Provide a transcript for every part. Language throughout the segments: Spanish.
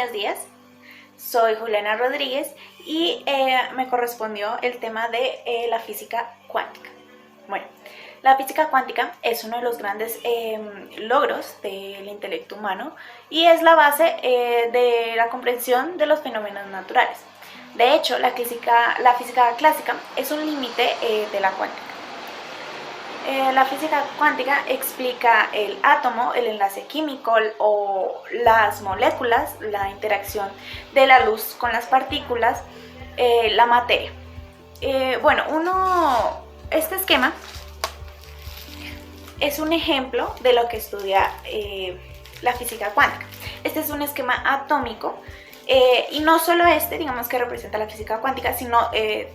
buenos días. Soy Juliana Rodríguez y me correspondió el tema de la física cuántica. Bueno, la física cuántica es uno de los grandes logros del intelecto humano y es la base de la comprensión de los fenómenos naturales. De hecho, la física clásica es un límite de la cuántica. La física cuántica explica el átomo, el enlace químico o las moléculas, la interacción de la luz con las partículas, la materia. Este esquema es un ejemplo de lo que estudia la física cuántica. Este es un esquema atómico y no solo digamos que representa la física cuántica, sino de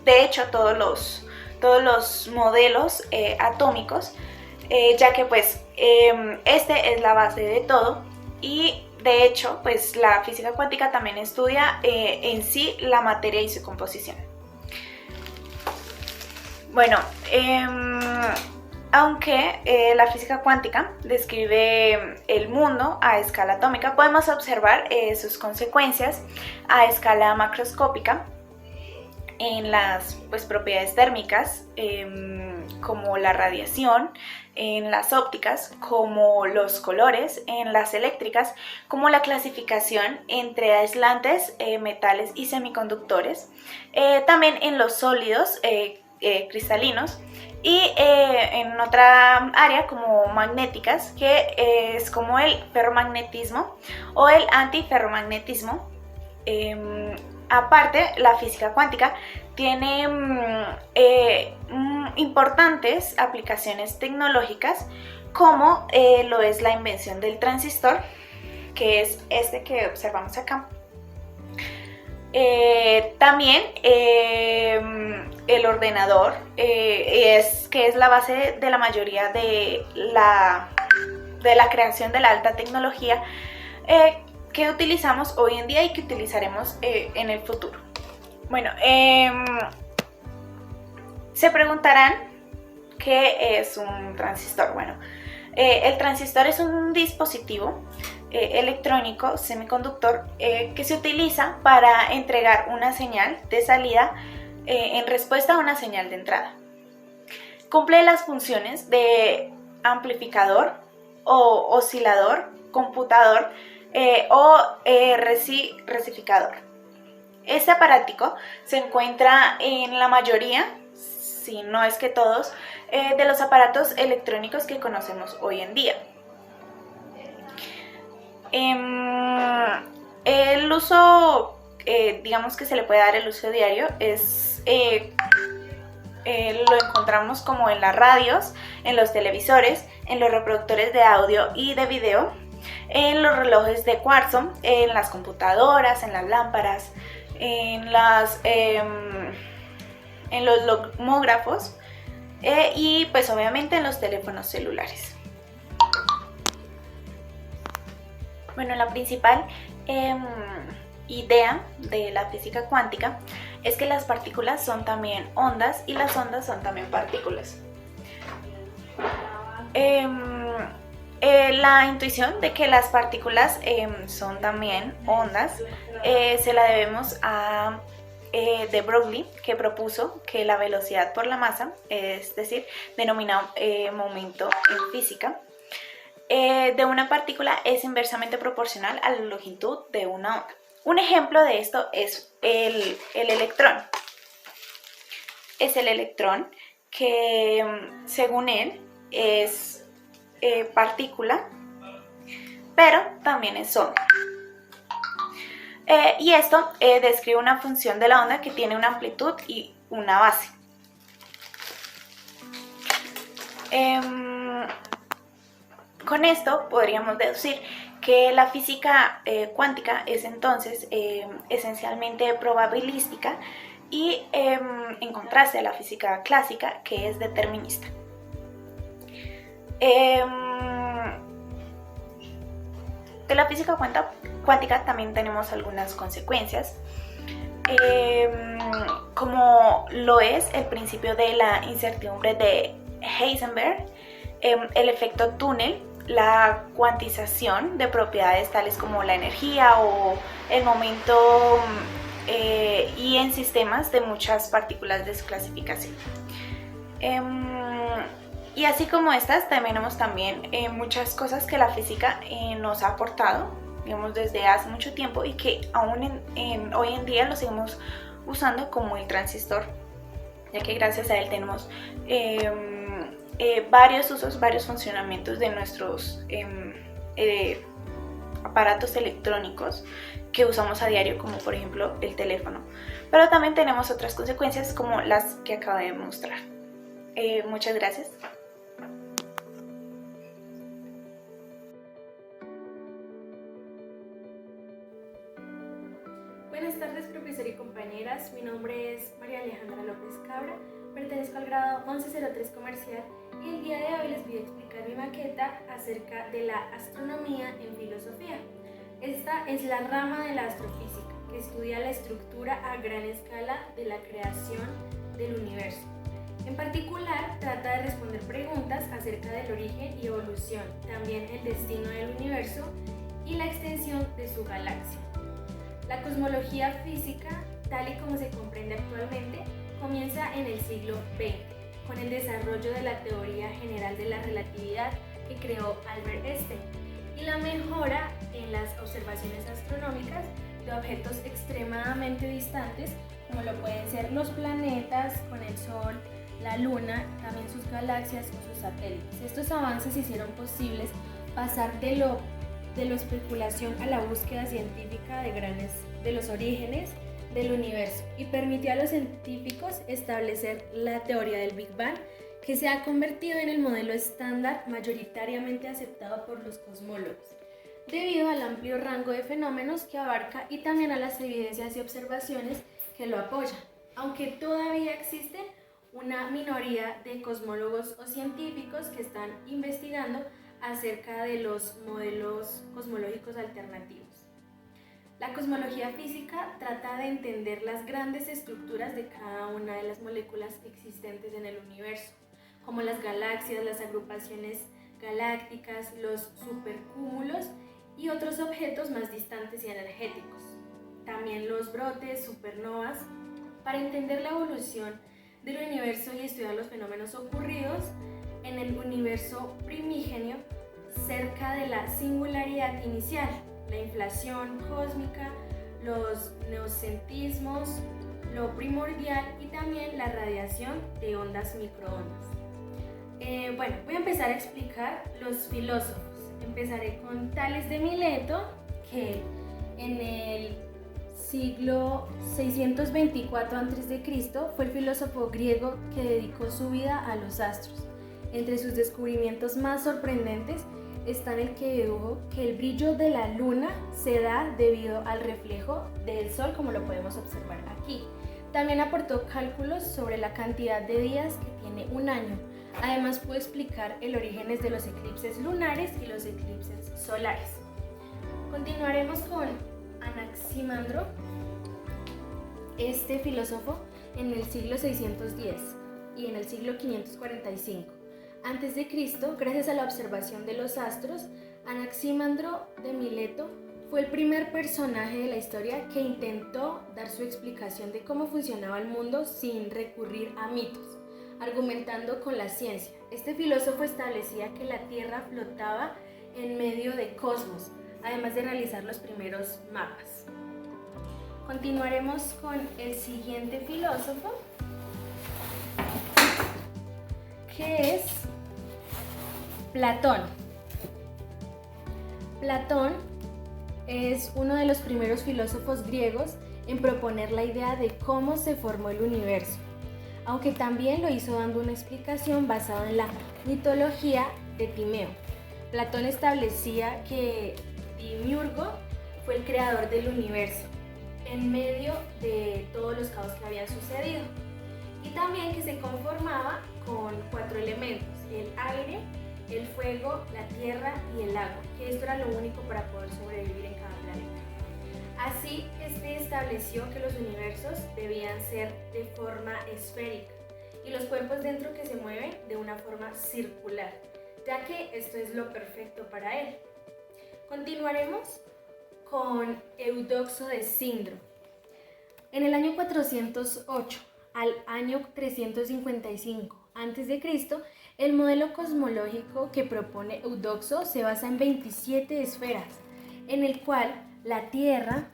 hecho todos los modelos atómicos, ya que pues este es la base de todo y de hecho pues la física cuántica también estudia en sí la materia y su composición. Bueno, aunque la física cuántica describe el mundo a escala atómica, podemos observar sus consecuencias a escala macroscópica en las propiedades térmicas, como la radiación, en las ópticas, como los colores, en las eléctricas, como la clasificación entre aislantes, metales y semiconductores, también en los sólidos cristalinos y en otra área como magnéticas, que es como el ferromagnetismo o el antiferromagnetismo. Aparte, la física cuántica tiene importantes aplicaciones tecnológicas, como lo es la invención del transistor, que es este que observamos acá. También el ordenador, que es la base de la mayoría de la creación de la alta tecnología, que utilizamos hoy en día y que utilizaremos en el futuro. Bueno, se preguntarán qué es un transistor. Bueno, el transistor es un dispositivo electrónico semiconductor que se utiliza para entregar una señal de salida en respuesta a una señal de entrada. Cumple las funciones de amplificador o oscilador, computador o rectificador. Este aparatico se encuentra en la mayoría, si no es que todos, de los aparatos electrónicos que conocemos hoy en día. El uso, digamos que se le puede dar el uso diario, lo encontramos como en las radios, en los televisores, en los reproductores de audio y de video, en los relojes de cuarzo, en las computadoras, en las lámparas, en los logógrafos y pues obviamente en los teléfonos celulares. Bueno, la principal idea de la física cuántica es que las partículas son también ondas y las ondas son también partículas. La intuición de que las partículas son también ondas se la debemos a de Broglie, que propuso que la velocidad por la masa, es decir, denominado momento en física, de una partícula es inversamente proporcional a la longitud de una onda. Un ejemplo de esto es el electrón. Es el electrón que, según él, es partícula, pero también es onda. Y esto describe una función de la onda que tiene una amplitud y una base. Con esto podríamos deducir que la física cuántica es entonces esencialmente probabilística y en contraste a la física clásica, que es determinista. De la física cuántica también tenemos algunas consecuencias, como lo es el principio de la incertidumbre de Heisenberg, el efecto túnel, la cuantización de propiedades tales como la energía o el momento y en sistemas de muchas partículas de su clasificación. Y así como estas, tenemos también muchas cosas que la física nos ha aportado, digamos, desde hace mucho tiempo y que aún hoy en día lo seguimos usando, como el transistor, ya que gracias a él tenemos varios usos, varios funcionamientos de nuestros aparatos electrónicos que usamos a diario, como por ejemplo el teléfono. Pero también tenemos otras consecuencias como las que acabo de mostrar. Muchas gracias. Buenas tardes, profesor y compañeras. Mi nombre es María Alejandra López Cabra, pertenezco al grado 1103 comercial y el día de hoy les voy a explicar mi maqueta acerca de la astronomía en filosofía. Esta es la rama de la astrofísica que estudia la estructura a gran escala de la creación del universo. En particular, trata de responder preguntas acerca del origen y evolución, también el destino del universo y la extensión de su galaxia. La cosmología física, tal y como se comprende actualmente, comienza en el siglo XX, con el desarrollo de la teoría general de la relatividad que creó Albert Einstein y la mejora en las observaciones astronómicas de objetos extremadamente distantes, como lo pueden ser los planetas con el Sol, la Luna, también sus galaxias o sus satélites. Estos avances hicieron posibles pasar de la especulación a la búsqueda científica de los orígenes del universo y permitió a los científicos establecer la teoría del Big Bang, que se ha convertido en el modelo estándar mayoritariamente aceptado por los cosmólogos, debido al amplio rango de fenómenos que abarca y también a las evidencias y observaciones que lo apoyan, aunque todavía existe una minoría de cosmólogos o científicos que están investigando acerca de los modelos cosmológicos alternativos. La cosmología física trata de entender las grandes estructuras de cada una de las moléculas existentes en el universo, como las galaxias, las agrupaciones galácticas, los supercúmulos y otros objetos más distantes y energéticos. También los brotes, supernovas, para entender la evolución del universo y estudiar los fenómenos ocurridos en el universo primigenio cerca de la singularidad inicial, la inflación cósmica, los neocentrismos, lo primordial y también la radiación de ondas microondas. Voy a empezar a explicar los filósofos. Empezaré con Tales de Mileto, que en el siglo 624 a.C. fue el filósofo griego que dedicó su vida a los astros. Entre sus descubrimientos más sorprendentes está en el que dedujo que el brillo de la luna se da debido al reflejo del sol, como lo podemos observar aquí. También aportó cálculos sobre la cantidad de días que tiene un año. Además pudo explicar el origen de los eclipses lunares y los eclipses solares. Continuaremos con Anaximandro, este filósofo en el siglo 610 y en el siglo 545 a.C., gracias a la observación de los astros. Anaximandro de Mileto fue el primer personaje de la historia que intentó dar su explicación de cómo funcionaba el mundo sin recurrir a mitos, argumentando con la ciencia. Este filósofo establecía que la Tierra flotaba en medio de cosmos, además de realizar los primeros mapas. Continuaremos con el siguiente filósofo, que es Platón. Platón es uno de los primeros filósofos griegos en proponer la idea de cómo se formó el universo, aunque también lo hizo dando una explicación basada en la mitología de Timeo. Platón establecía que Demiurgo fue el creador del universo en medio de todos los caos que habían sucedido, y también que se conformaba con 4 elementos: el aire, el fuego, la tierra y el agua, que esto era lo único para poder sobrevivir en cada planeta. Así, este estableció que los universos debían ser de forma esférica y los cuerpos dentro que se mueven de una forma circular, ya ya que esto es lo perfecto para él. Continuaremos con Eudoxo de Sindro. En el año 408 al año 355 a.C., el modelo cosmológico que propone Eudoxo se basa en 27 esferas, en el cual la Tierra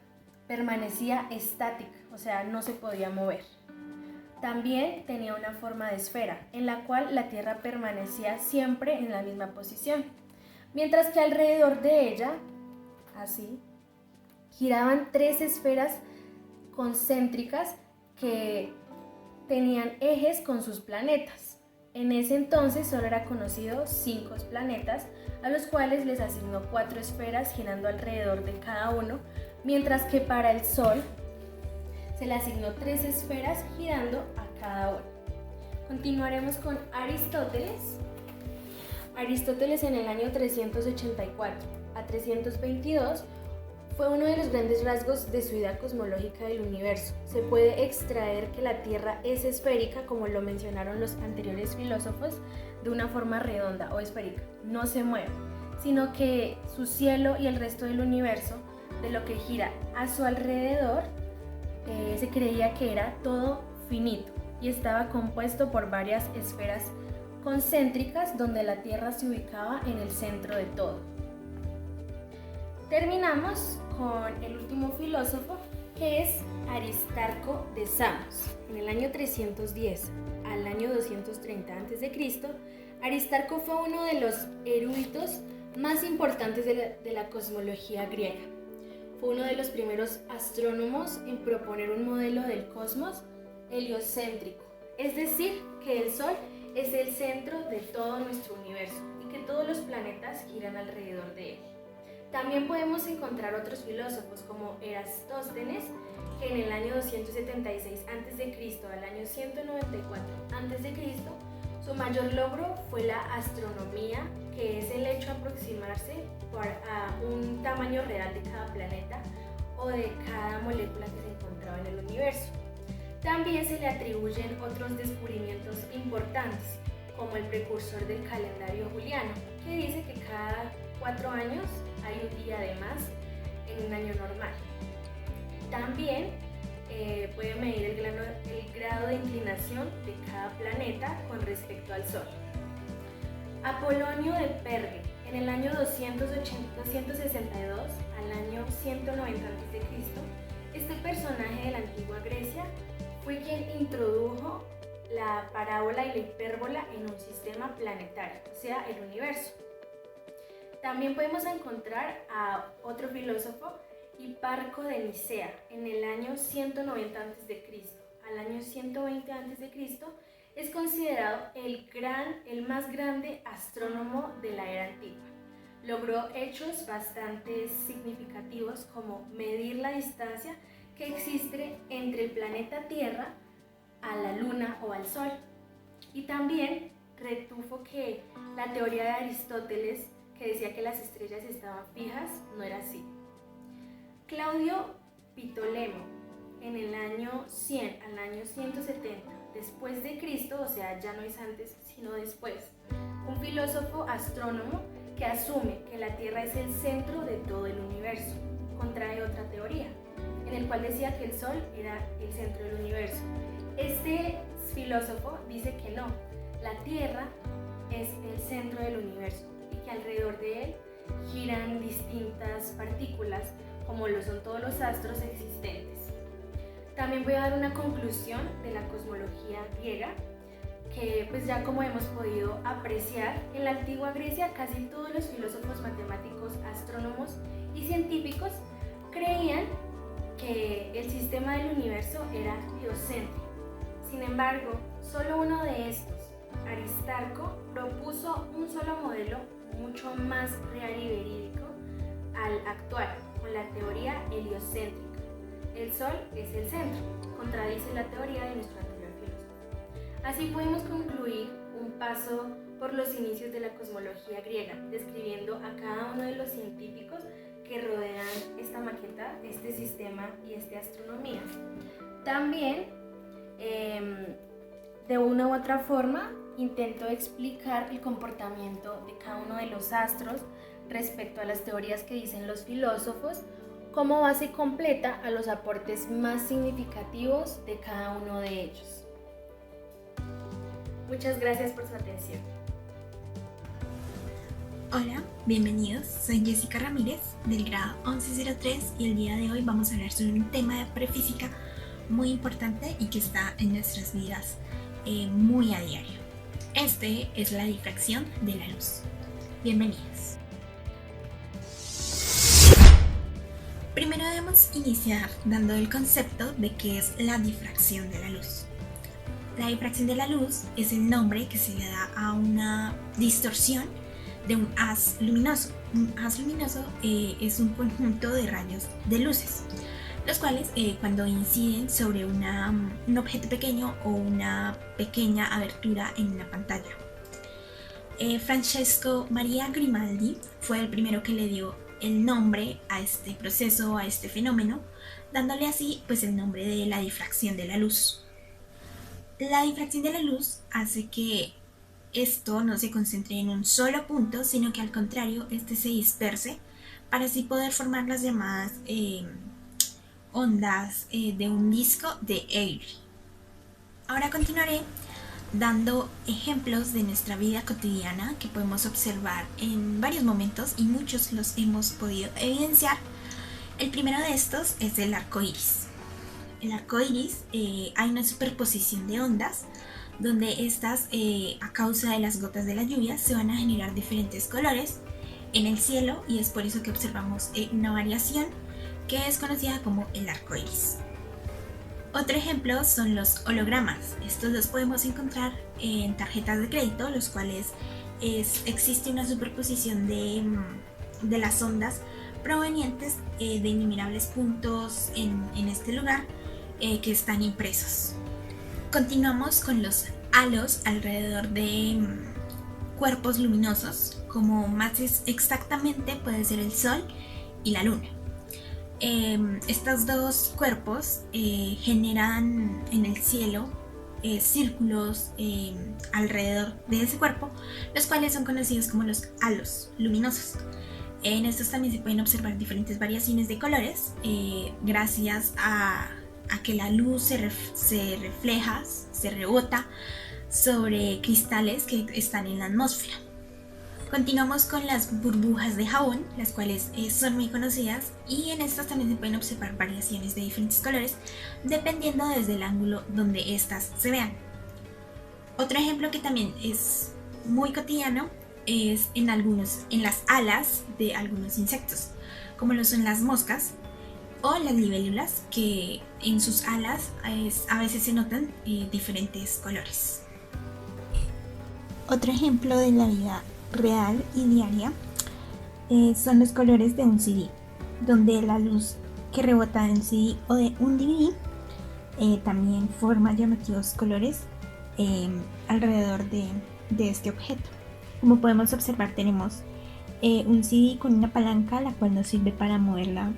permanecía estática, o sea, no se podía mover. También tenía una forma de esfera, en la cual la Tierra permanecía siempre en la misma posición, mientras que alrededor de ella, así, giraban 3 esferas concéntricas que tenían ejes con sus planetas. En ese entonces solo era conocido 5 planetas, a los cuales les asignó 4 esferas girando alrededor de cada uno, mientras que para el Sol se le asignó 3 esferas girando a cada uno. Continuaremos con Aristóteles. Aristóteles en el año 384 a 322 fue uno de los grandes rasgos de su idea cosmológica del universo. Se puede extraer que la Tierra es esférica, como lo mencionaron los anteriores filósofos, de una forma redonda o esférica. No se mueve, sino que su cielo y el resto del universo, de lo que gira a su alrededor, se creía que era todo finito y estaba compuesto por varias esferas concéntricas donde la Tierra se ubicaba en el centro de todo. Terminamos con el último filósofo, que es Aristarco de Samos. En el año 310 al año 230 a.C., Aristarco fue uno de los eruditos más importantes de la cosmología griega. Fue uno de los primeros astrónomos en proponer un modelo del cosmos heliocéntrico, es decir, que el Sol es el centro de todo nuestro universo y que todos los planetas giran alrededor de él. También podemos encontrar otros filósofos como Eratóstenes, que en el año 276 a.C. al año 194 a.C., su mayor logro fue la astronomía, que es el hecho de aproximarse a un tamaño real de cada planeta o de cada molécula que se encontraba en el universo. También se le atribuyen otros descubrimientos importantes, como el precursor del calendario juliano, que dice que cada 4 años hay un día de más en un año normal. También puede medir el grado de inclinación de cada planeta con respecto al Sol. Apolonio de Perge, en el año 262 al año 190 a.C., este personaje de la antigua Grecia fue quien introdujo la parábola y la hipérbola en un sistema planetario, o sea, el universo. También podemos encontrar a otro filósofo, Hiparco de Nicea, en el año 190 a.C. al año 120 a.C., es considerado el más grande astrónomo de la era antigua. Logró hechos bastante significativos como medir la distancia que existe entre el planeta Tierra a la Luna o al Sol. Y también retuvo que la teoría de Aristóteles, que decía que las estrellas estaban fijas, no era así. Claudio Ptolemo, en el año 100 al año 170 después de Cristo, o sea, ya no es antes, sino después, un filósofo astrónomo que asume que la Tierra es el centro de todo el universo, contrae otra teoría, en el cual decía que el Sol era el centro del universo. Este filósofo dice que no, la Tierra es el centro del universo y que alrededor de él giran distintas partículas, como lo son todos los astros existentes. También voy a dar una conclusión de la cosmología griega, que pues ya como hemos podido apreciar, en la antigua Grecia casi todos los filósofos, matemáticos, astrónomos y científicos creían que el sistema del universo era geocéntrico. Sin embargo, solo uno de estos, Aristarco, propuso un solo modelo mucho más real y verídico al actual, con la teoría heliocéntrica. El Sol es el centro, contradice la teoría de nuestro anterior filósofo. Así podemos concluir un paso por los inicios de la cosmología griega, describiendo a cada uno de los científicos que rodean esta maqueta, este sistema y esta astronomía. También De una u otra forma, intento explicar el comportamiento de cada uno de los astros respecto a las teorías que dicen los filósofos como base completa a los aportes más significativos de cada uno de ellos. Muchas gracias por su atención. Hola, bienvenidos. Soy Jessica Ramírez del grado 1103 y el día de hoy vamos a hablar sobre un tema de prefísica muy importante y que está en nuestras vidas muy a diario. Este es la difracción de la luz. Bienvenidos. Primero debemos iniciar dando el concepto de qué es la difracción de la luz. La difracción de la luz es el nombre que se le da a una distorsión de un haz luminoso. Un haz luminoso es un conjunto de rayos de luces, los cuales cuando inciden sobre un objeto pequeño o una pequeña abertura en la pantalla. Francesco Maria Grimaldi fue el primero que le dio el nombre a este proceso, a este fenómeno, dándole así pues el nombre de la difracción de la luz. La difracción de la luz hace que esto no se concentre en un solo punto, sino que al contrario, este se disperse para así poder formar las llamadas ondas de un disco de Airy. Ahora continuaré dando ejemplos de nuestra vida cotidiana que podemos observar en varios momentos y muchos los hemos podido evidenciar. El primero de estos es el arco iris. El arco iris hay una superposición de ondas donde estas a causa de las gotas de la lluvia se van a generar diferentes colores en el cielo y es por eso que observamos una variación que es conocida como el arco iris. Otro ejemplo son los hologramas. Estos los podemos encontrar en tarjetas de crédito, los cuales existe una superposición de las ondas provenientes de innumerables puntos en este lugar que están impresos. Continuamos con los halos alrededor de cuerpos luminosos, como más exactamente puede ser el Sol y la Luna. Estos dos cuerpos generan en el cielo círculos alrededor de ese cuerpo, los cuales son conocidos como los halos luminosos. En estos también se pueden observar diferentes variaciones de colores gracias a que la luz se refleja, se rebota sobre cristales que están en la atmósfera. Continuamos con las burbujas de jabón, las cuales son muy conocidas y en estas también se pueden observar variaciones de diferentes colores dependiendo desde el ángulo donde estas se vean. Otro ejemplo que también es muy cotidiano es en las alas de algunos insectos, como lo son las moscas o las libélulas, que en sus alas a veces se notan diferentes colores. Otro ejemplo de la vida real y diaria son los colores de un CD, donde la luz que rebota de un CD o de un DVD también forma llamativos colores alrededor de este objeto. Como podemos observar, tenemos un CD con una palanca, la cual nos sirve para moverla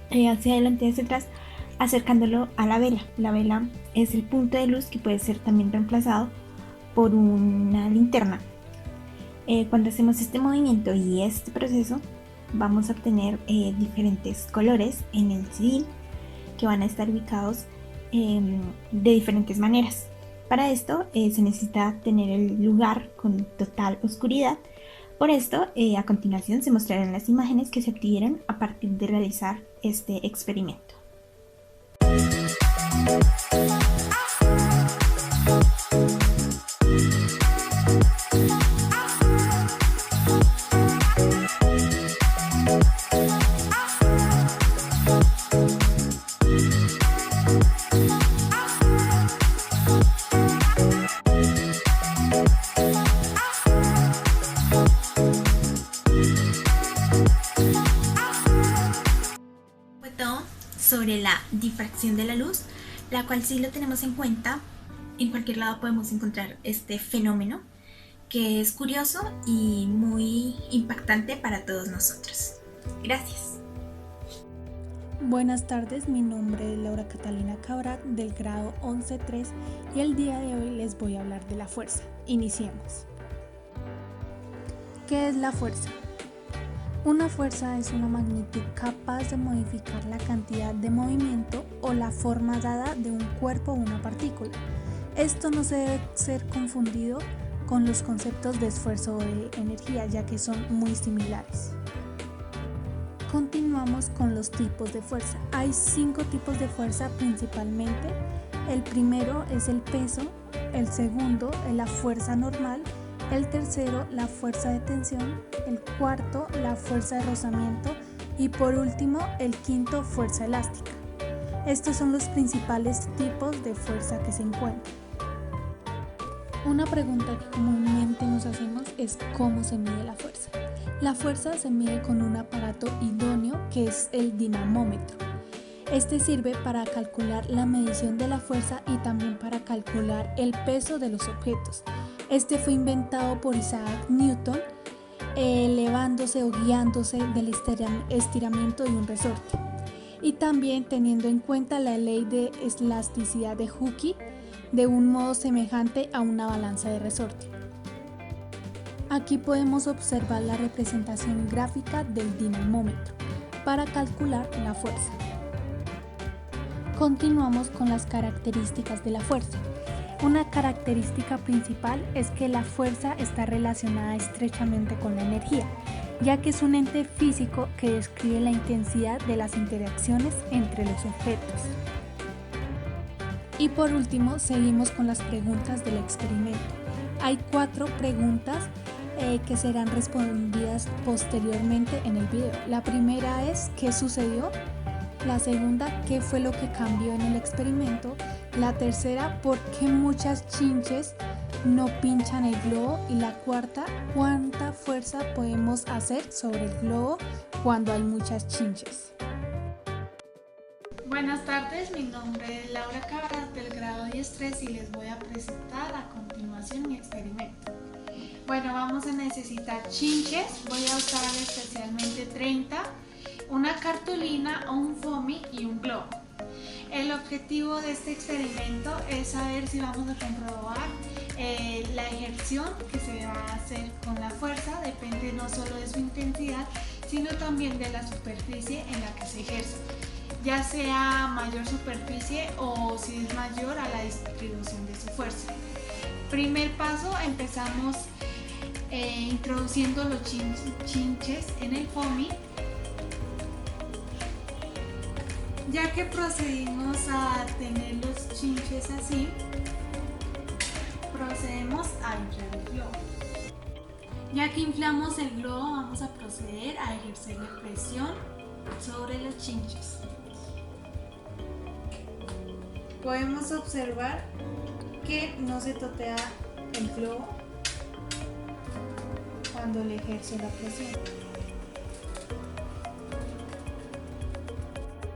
hacia adelante y hacia atrás, acercándolo a la vela. La vela es el punto de luz que puede ser también reemplazado por una linterna. Cuando hacemos este movimiento y este proceso, vamos a obtener diferentes colores en el CD que van a estar ubicados de diferentes maneras. Para esto se necesita tener el lugar con total oscuridad. Por esto, a continuación se mostrarán las imágenes que se obtuvieron a partir de realizar este experimento. Sobre la difracción de la luz, la cual sí lo tenemos en cuenta. En cualquier lado podemos encontrar este fenómeno que es curioso y muy impactante para todos nosotros. Gracias. Buenas tardes, mi nombre es Laura Catalina Cabral del grado 11.3 y el día de hoy les voy a hablar de la fuerza. Iniciemos. ¿Qué es la fuerza? Una fuerza es una magnitud capaz de modificar la cantidad de movimiento o la forma dada de un cuerpo o una partícula. Esto no se debe ser confundido con los conceptos de esfuerzo o de energía, ya que son muy similares. Continuamos con los tipos de fuerza. Hay 5 tipos de fuerza principalmente. El primero es el peso, el segundo es la fuerza normal, el tercero la fuerza de tensión, el cuarto la fuerza de rozamiento y por último el quinto fuerza elástica. Estos son los principales tipos de fuerza que se encuentran. Una pregunta que comúnmente nos hacemos es ¿cómo se mide la fuerza? La fuerza se mide con un aparato idóneo que es el dinamómetro. Este sirve para calcular la medición de la fuerza y también para calcular el peso de los objetos. Este fue inventado por Isaac Newton, elevándose o guiándose del estiramiento de un resorte. Y también teniendo en cuenta la ley de elasticidad de Hooke, de un modo semejante a una balanza de resorte. Aquí podemos observar la representación gráfica del dinamómetro para calcular la fuerza. Continuamos con las características de la fuerza. Una característica principal es que la fuerza está relacionada estrechamente con la energía, ya que es un ente físico que describe la intensidad de las interacciones entre los objetos. Y por último, seguimos con las preguntas del experimento. Hay 4 preguntas que serán respondidas posteriormente en el video. La primera es ¿qué sucedió? La segunda, ¿qué fue lo que cambió en el experimento? La tercera, ¿por qué muchas chinches no pinchan el globo? Y la cuarta, ¿cuánta fuerza podemos hacer sobre el globo cuando hay muchas chinches? Buenas tardes, mi nombre es Laura Cabral del grado 10.3 y les voy a presentar a continuación mi experimento. Bueno, vamos a necesitar chinches, voy a usar especialmente 30, una cartulina o un foamy y un globo. El objetivo de este experimento es saber si vamos a comprobar la ejerción que se va a hacer con la fuerza, depende no solo de su intensidad, sino también de la superficie en la que se ejerce, ya sea mayor superficie o si es mayor a la distribución de su fuerza. Primer paso, empezamos introduciendo los chinches en el foamy. Ya que procedimos a tener los chinches así, procedemos a inflar el globo. Ya que inflamos el globo, vamos a proceder a ejercer presión sobre los chinches. Podemos observar que no se totea el globo cuando le ejerzo la presión.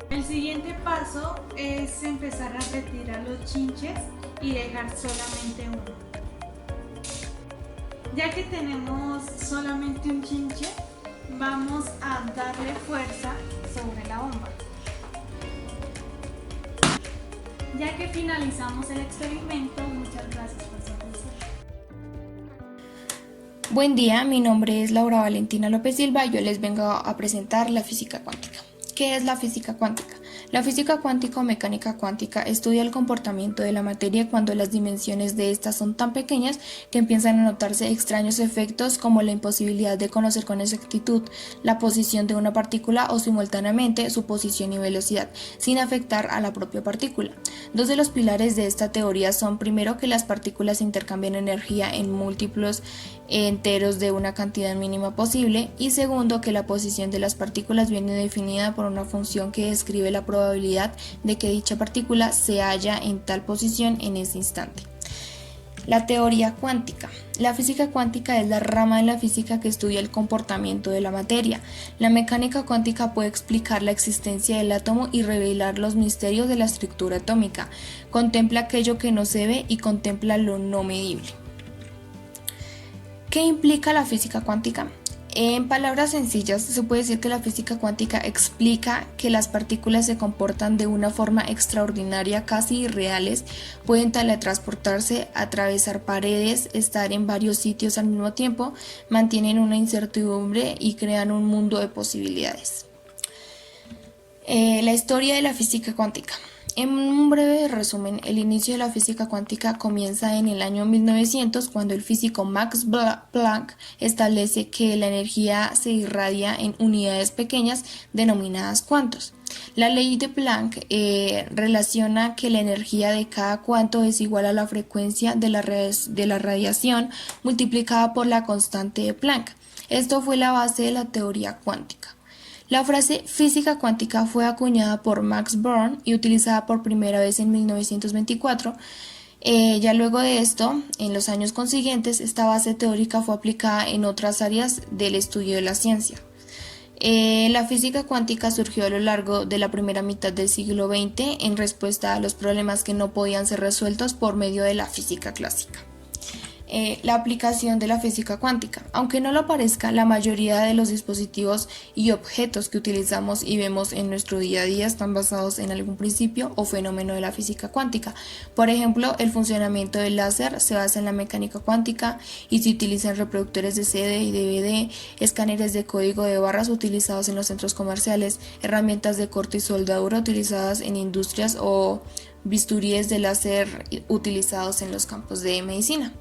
El siguiente paso es empezar a retirar los chinches y dejar solamente uno. Ya que tenemos solamente un chinche, vamos a darle fuerza sobre la bomba. Ya que finalizamos el experimento, muchas gracias por su atención. Buen día, mi nombre es Laura Valentina López Silva y yo les vengo a presentar la física cuántica. ¿Qué es la física cuántica? La física cuántica o mecánica cuántica estudia el comportamiento de la materia cuando las dimensiones de estas son tan pequeñas que empiezan a notarse extraños efectos como la imposibilidad de conocer con exactitud la posición de una partícula o simultáneamente su posición y velocidad, sin afectar a la propia partícula. Dos de los pilares de esta teoría son primero que las partículas intercambian energía en múltiplos enteros de una cantidad mínima posible y segundo que la posición de las partículas viene definida por una función que describe la probabilidad de que dicha partícula se halla en tal posición en ese instante. La teoría cuántica. La física cuántica es la rama de la física que estudia el comportamiento de la materia. La mecánica cuántica puede explicar la existencia del átomo y revelar los misterios de la estructura atómica. Contempla aquello que no se ve y contempla lo no medible. ¿Qué implica la física cuántica? En palabras sencillas, se puede decir que la física cuántica explica que las partículas se comportan de una forma extraordinaria, casi irreales, pueden teletransportarse, atravesar paredes, estar en varios sitios al mismo tiempo, mantienen una incertidumbre y crean un mundo de posibilidades. La historia de la física cuántica. En un breve resumen, el inicio de la física cuántica comienza en el año 1900 cuando el físico Max Planck establece que la energía se irradia en unidades pequeñas denominadas cuantos. La ley de Planck relaciona que la energía de cada cuanto es igual a la frecuencia de la radiación multiplicada por la constante de Planck. Esto fue la base de la teoría cuántica. La frase física cuántica fue acuñada por Max Born y utilizada por primera vez en 1924. Ya luego de esto, en los años consiguientes, esta base teórica fue aplicada en otras áreas del estudio de la ciencia. La física cuántica surgió a lo largo de la primera mitad del siglo XX en respuesta a los problemas que no podían ser resueltos por medio de la física clásica. La aplicación de la física cuántica. Aunque no lo parezca, la mayoría de los dispositivos y objetos que utilizamos y vemos en nuestro día a día están basados en algún principio o fenómeno de la física cuántica. Por ejemplo, el funcionamiento del láser se basa en la mecánica cuántica y se utilizan reproductores de CD y DVD, escáneres de código de barras utilizados en los centros comerciales, herramientas de corte y soldadura utilizadas en industrias o bisturíes de láser utilizados en los campos de medicina.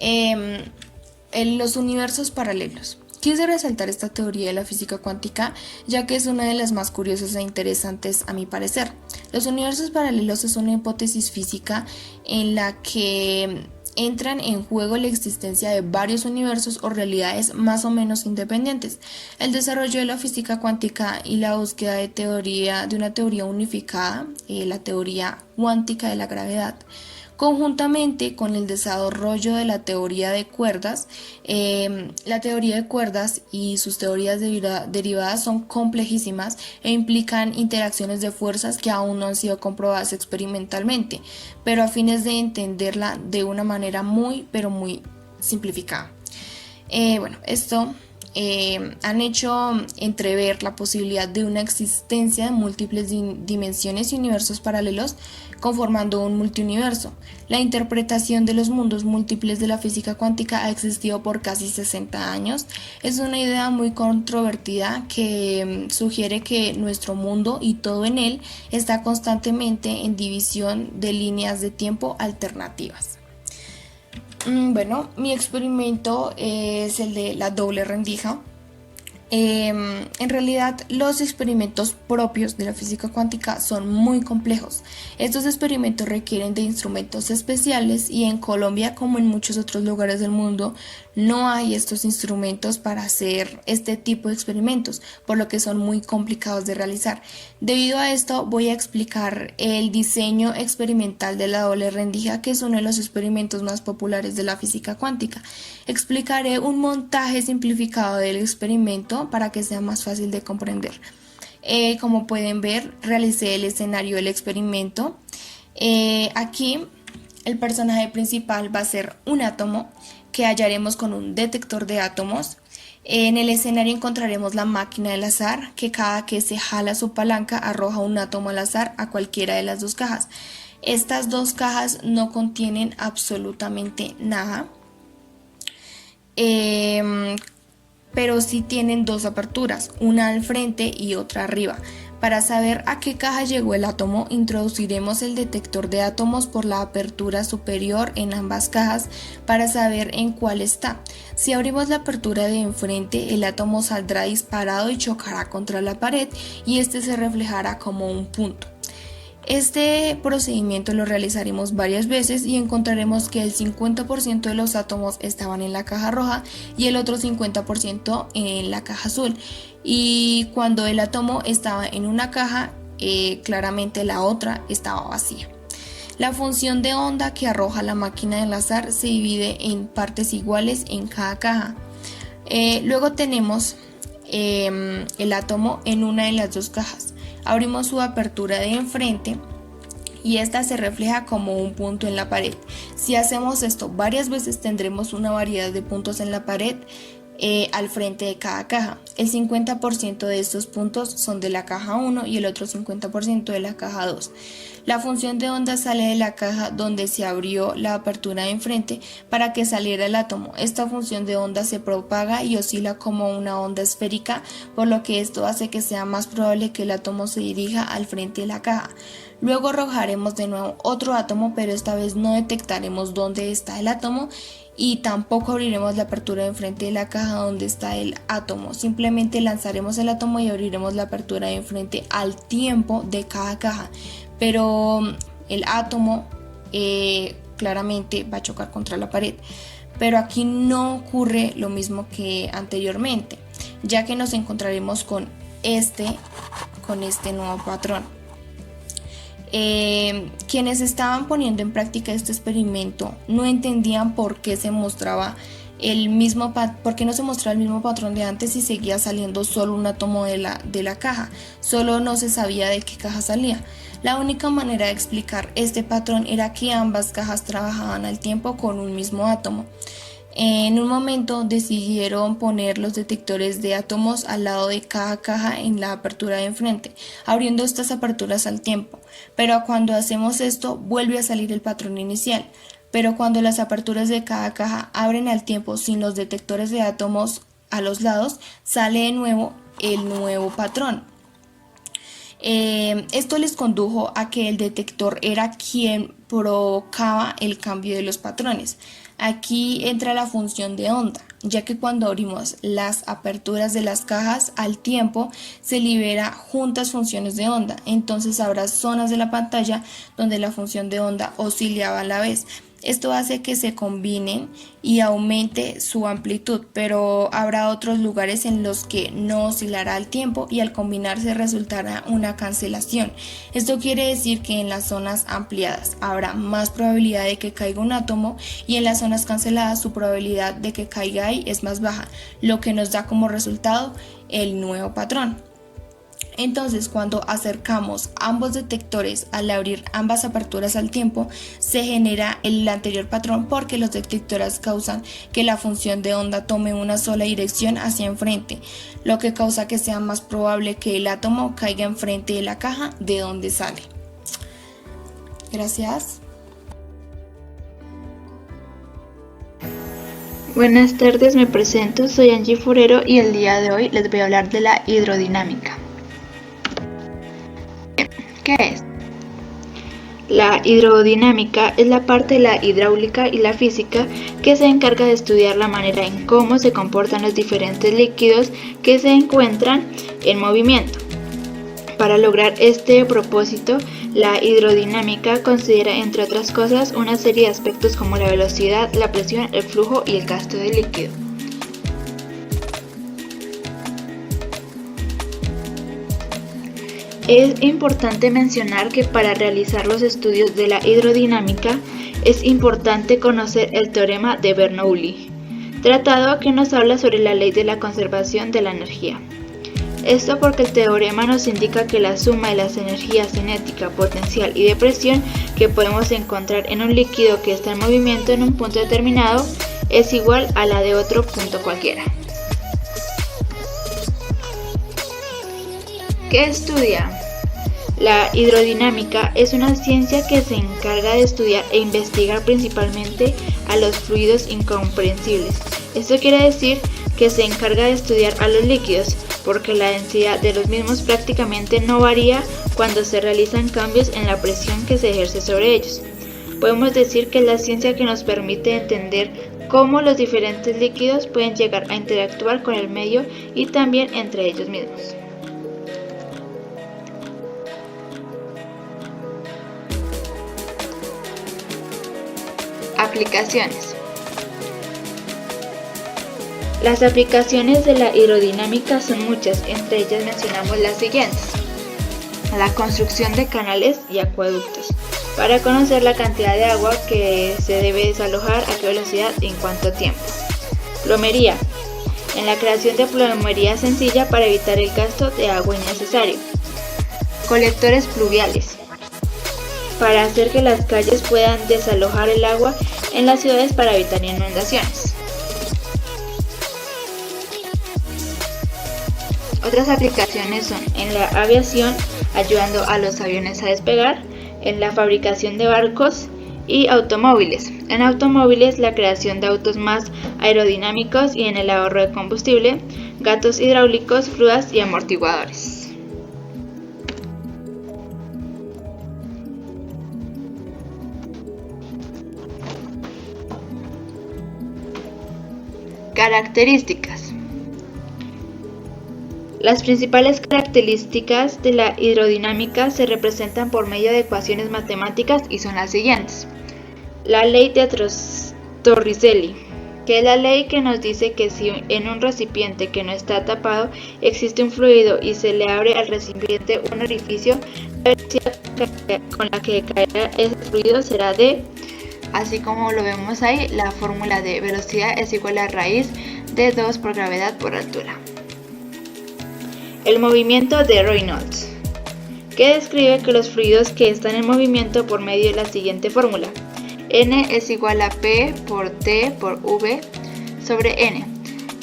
En los universos paralelos. Quise resaltar esta teoría de la física cuántica ya que es una de las más curiosas e interesantes a mi parecer. Los universos paralelos es una hipótesis física en la que entran en juego la existencia de varios universos o realidades más o menos independientes. El desarrollo de la física cuántica y la búsqueda de una teoría unificada, la teoría cuántica de la gravedad, conjuntamente con el desarrollo de la teoría de cuerdas. La teoría de cuerdas y sus teorías derivadas son complejísimas e implican interacciones de fuerzas que aún no han sido comprobadas experimentalmente, pero a fines de entenderla de una manera muy simplificada. Esto han hecho entrever la posibilidad de una existencia de múltiples dimensiones y universos paralelos conformando un multiuniverso. La interpretación de los mundos múltiples de la física cuántica ha existido por casi 60 años. Es una idea muy controvertida que sugiere que nuestro mundo y todo en él está constantemente en división de líneas de tiempo alternativas. Mi experimento es el de la doble rendija. En realidad, los experimentos propios de la física cuántica son muy complejos. Estos experimentos requieren de instrumentos especiales y en Colombia, como en muchos otros lugares del mundo, no hay estos instrumentos para hacer este tipo de experimentos, por lo que son muy complicados de realizar. Debido a esto, voy a explicar el diseño experimental de la doble rendija, que es uno de los experimentos más populares de la física cuántica. Explicaré un montaje simplificado del experimento para que sea más fácil de comprender. Como pueden ver, realicé el escenario del experimento. Aquí el personaje principal va a ser un átomo que hallaremos con un detector de átomos. En el escenario encontraremos la máquina del azar, que cada que se jala su palanca arroja un átomo al azar a cualquiera de las dos cajas. Estas dos cajas no contienen absolutamente nada, pero sí tienen dos aperturas, una al frente y otra arriba. Para saber a qué caja llegó el átomo, introduciremos el detector de átomos por la apertura superior en ambas cajas para saber en cuál está. Si abrimos la apertura de enfrente, el átomo saldrá disparado y chocará contra la pared y este se reflejará como un punto. Este procedimiento lo realizaremos varias veces y encontraremos que el 50% de los átomos estaban en la caja roja y el otro 50% en la caja azul. Y cuando el átomo estaba en una caja, claramente la otra estaba vacía. La función de onda que arroja la máquina del azar se divide en partes iguales en cada caja. Luego tenemos el átomo en una de las dos cajas. Abrimos su apertura de enfrente y esta se refleja como un punto en la pared. Si hacemos esto varias veces tendremos una variedad de puntos en la pared al frente de cada caja. El 50% de estos puntos son de la caja 1 y el otro 50% de la caja 2. La función de onda sale de la caja donde se abrió la apertura de enfrente para que saliera el átomo. Esta función de onda se propaga y oscila como una onda esférica, por lo que esto hace que sea más probable que el átomo se dirija al frente de la caja. Luego arrojaremos de nuevo otro átomo, pero esta vez no detectaremos dónde está el átomo y tampoco abriremos la apertura de enfrente de la caja donde está el átomo. Simplemente lanzaremos el átomo y abriremos la apertura de enfrente al tiempo de cada caja. Pero el átomo claramente va a chocar contra la pared. Pero aquí no ocurre lo mismo que anteriormente, ya que nos encontraremos con este nuevo patrón. Quienes estaban poniendo en práctica este experimento no entendían por qué no se mostraba el mismo patrón de antes y seguía saliendo solo un átomo de la caja. Solo no se sabía de qué caja salía. La única manera de explicar este patrón era que ambas cajas trabajaban al tiempo con un mismo átomo. En un momento decidieron poner los detectores de átomos al lado de cada caja en la apertura de enfrente, abriendo estas aperturas al tiempo. Pero cuando hacemos esto, vuelve a salir el patrón inicial. Pero cuando las aperturas de cada caja abren al tiempo sin los detectores de átomos a los lados, sale de nuevo el nuevo patrón. Esto les condujo a que el detector era quien provocaba el cambio de los patrones. Aquí entra la función de onda, ya que cuando abrimos las aperturas de las cajas al tiempo se libera juntas funciones de onda. Entonces habrá zonas de la pantalla donde la función de onda oscilaba a la vez. Esto hace que se combinen y aumente su amplitud, pero habrá otros lugares en los que no oscilará al tiempo y al combinarse resultará una cancelación. Esto quiere decir que en las zonas ampliadas habrá más probabilidad de que caiga un átomo y en las zonas canceladas su probabilidad de que caiga ahí es más baja, lo que nos da como resultado el nuevo patrón. Entonces, cuando acercamos ambos detectores al abrir ambas aperturas al tiempo, se genera el anterior patrón porque los detectores causan que la función de onda tome una sola dirección hacia enfrente, lo que causa que sea más probable que el átomo caiga enfrente de la caja de donde sale. Gracias. Buenas tardes, me presento, soy Angie Forero y el día de hoy les voy a hablar de la hidrodinámica. ¿Qué es? La hidrodinámica es la parte de la hidráulica y la física que se encarga de estudiar la manera en cómo se comportan los diferentes líquidos que se encuentran en movimiento. Para lograr este propósito, la hidrodinámica considera, entre otras cosas, una serie de aspectos como la velocidad, la presión, el flujo y el gasto del líquido. Es importante mencionar que para realizar los estudios de la hidrodinámica es importante conocer el teorema de Bernoulli, tratado que nos habla sobre la ley de la conservación de la energía. Esto porque el teorema nos indica que la suma de las energías cinética, potencial y de presión que podemos encontrar en un líquido que está en movimiento en un punto determinado es igual a la de otro punto cualquiera. ¿Qué estudia? La hidrodinámica es una ciencia que se encarga de estudiar e investigar principalmente a los fluidos incomprensibles. Esto quiere decir que se encarga de estudiar a los líquidos, porque la densidad de los mismos prácticamente no varía cuando se realizan cambios en la presión que se ejerce sobre ellos. Podemos decir que es la ciencia que nos permite entender cómo los diferentes líquidos pueden llegar a interactuar con el medio y también entre ellos mismos. Aplicaciones. Las aplicaciones de la hidrodinámica son muchas, entre ellas mencionamos las siguientes: la construcción de canales y acueductos, para conocer la cantidad de agua que se debe desalojar, a qué velocidad y en cuánto tiempo. Plomería, en la creación de plomería sencilla para evitar el gasto de agua innecesario. Colectores pluviales, para hacer que las calles puedan desalojar el agua en las ciudades para evitar inundaciones. Otras aplicaciones son en la aviación, ayudando a los aviones a despegar, en la fabricación de barcos y automóviles. En automóviles, la creación de autos más aerodinámicos y en el ahorro de combustible, gatos hidráulicos, grúas y amortiguadores. Características. Las principales características de la hidrodinámica se representan por medio de ecuaciones matemáticas y son las siguientes. La ley de Torricelli, que es la ley que nos dice que si en un recipiente que no está tapado existe un fluido y se le abre al recipiente un orificio, la velocidad con la que caerá ese fluido será d. Así como lo vemos ahí, la fórmula de velocidad es igual a raíz de 2 por gravedad por altura. El movimiento de Reynolds, que describe que los fluidos que están en movimiento por medio de la siguiente fórmula. N es igual a P por T por V sobre N,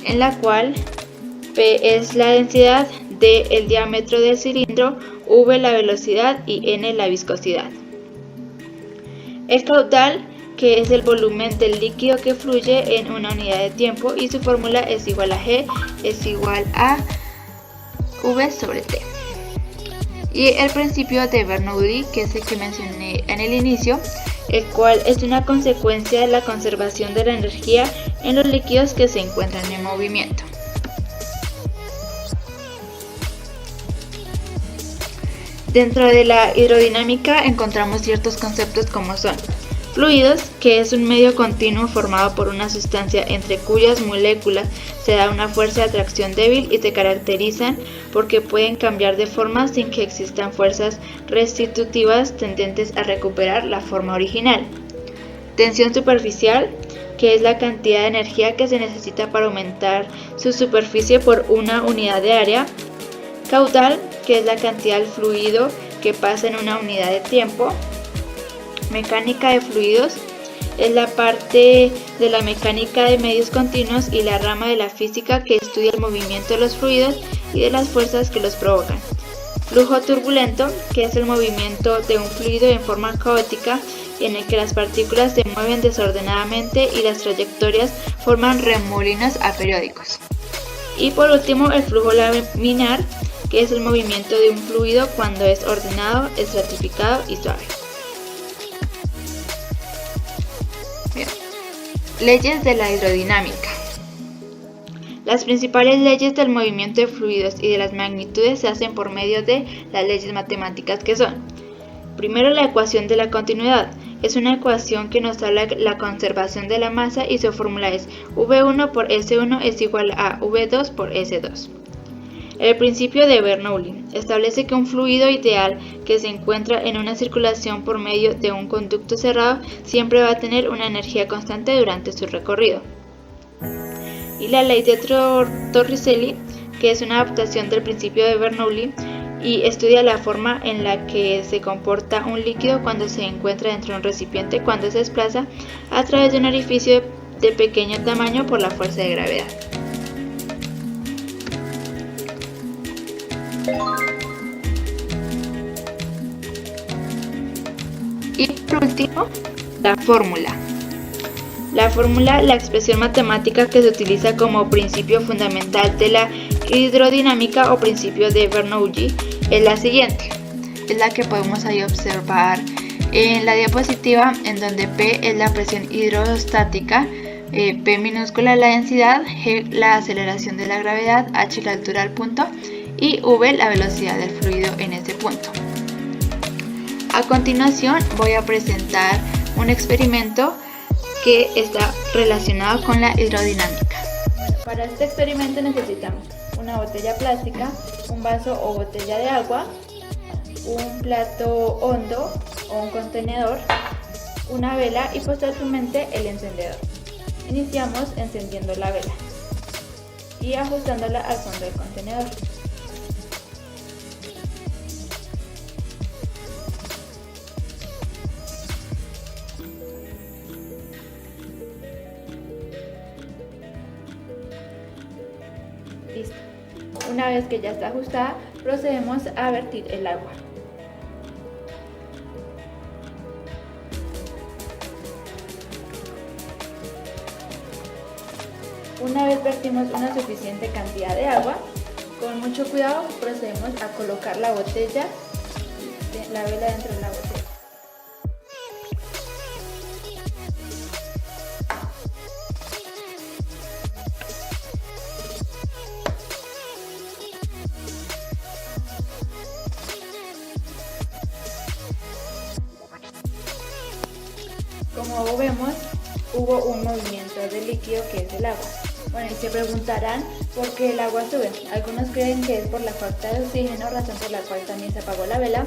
en la cual P es la densidad, D el diámetro del cilindro, V la velocidad y N la viscosidad. El caudal, que es el volumen del líquido que fluye en una unidad de tiempo, y su fórmula es igual a G es igual a V sobre T. Y el principio de Bernoulli, que es el que mencioné en el inicio, el cual es una consecuencia de la conservación de la energía en los líquidos que se encuentran en movimiento. Dentro de la hidrodinámica encontramos ciertos conceptos como son fluidos, que es un medio continuo formado por una sustancia entre cuyas moléculas se da una fuerza de atracción débil y se caracterizan porque pueden cambiar de forma sin que existan fuerzas restitutivas tendentes a recuperar la forma original. Tensión superficial, que es la cantidad de energía que se necesita para aumentar su superficie por una unidad de área. Caudal, que es la cantidad del fluido que pasa en una unidad de tiempo. Mecánica de fluidos es la parte de la mecánica de medios continuos y la rama de la física que estudia el movimiento de los fluidos y de las fuerzas que los provocan. Flujo turbulento, que es el movimiento de un fluido en forma caótica en el que las partículas se mueven desordenadamente y las trayectorias forman remolinos aperiódicos. Y por último, el flujo laminar, que es el movimiento de un fluido cuando es ordenado, estratificado y suave. Bien. Leyes de la hidrodinámica. Las principales leyes del movimiento de fluidos y de las magnitudes se hacen por medio de las leyes matemáticas que son: primero, la ecuación de la continuidad. Es una ecuación que nos habla de la conservación de la masa y su fórmula es V1 por S1 es igual a V2 por S2. El principio de Bernoulli establece que un fluido ideal que se encuentra en una circulación por medio de un conducto cerrado siempre va a tener una energía constante durante su recorrido. Y la ley de Torricelli, que es una adaptación del principio de Bernoulli y estudia la forma en la que se comporta un líquido cuando se encuentra dentro de un recipiente cuando se desplaza a través de un orificio de pequeño tamaño por la fuerza de gravedad. Y por último, la fórmula. La expresión matemática que se utiliza como principio fundamental de la hidrodinámica o principio de Bernoulli es la siguiente. Es la que podemos ahí observar en la diapositiva, en donde P es la presión hidrostática, P minúscula la densidad, G la aceleración de la gravedad, H la altura del punto y V la velocidad del fluido en ese punto. A continuación voy a presentar un experimento que está relacionado con la hidrodinámica. Para este experimento necesitamos una botella plástica, un vaso o botella de agua, un plato hondo o un contenedor, una vela y posteriormente el encendedor. Iniciamos encendiendo la vela y ajustándola al fondo del contenedor. Listo. Una vez que ya está ajustada, procedemos a vertir el agua. Una vez vertimos una suficiente cantidad de agua, con mucho cuidado procedemos a colocar la botella, la vela dentro de la botella. Como vemos, hubo un movimiento del líquido que es el agua. Bueno, y se preguntarán por qué el agua sube. Algunos creen que es por la falta de oxígeno, razón por la cual también se apagó la vela,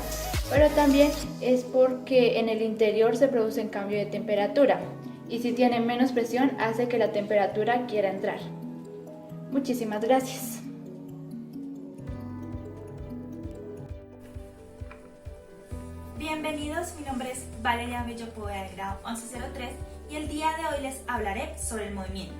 pero también es porque en el interior se produce un cambio de temperatura y si tiene menos presión hace que la temperatura quiera entrar. Muchísimas gracias. Bienvenidos, mi nombre es Valeria Bello Poveda del grado 1103 y el día de hoy les hablaré sobre el movimiento.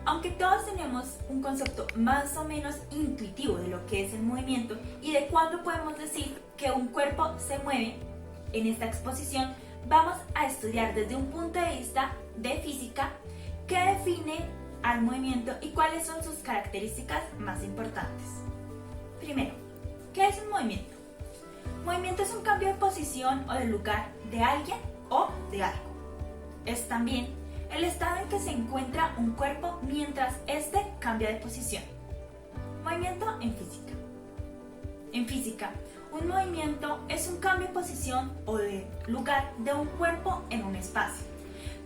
Aunque todos tenemos un concepto más o menos intuitivo de lo que es el movimiento y de cuándo podemos decir que un cuerpo se mueve, en esta exposición vamos a estudiar desde un punto de vista de física qué define al movimiento y cuáles son sus características más importantes. Primero, ¿qué es un movimiento? Movimiento es un cambio de posición o de lugar de alguien o de algo. Es también el estado en que se encuentra un cuerpo mientras éste cambia de posición. Movimiento en física. En física, un movimiento es un cambio de posición o de lugar de un cuerpo en un espacio.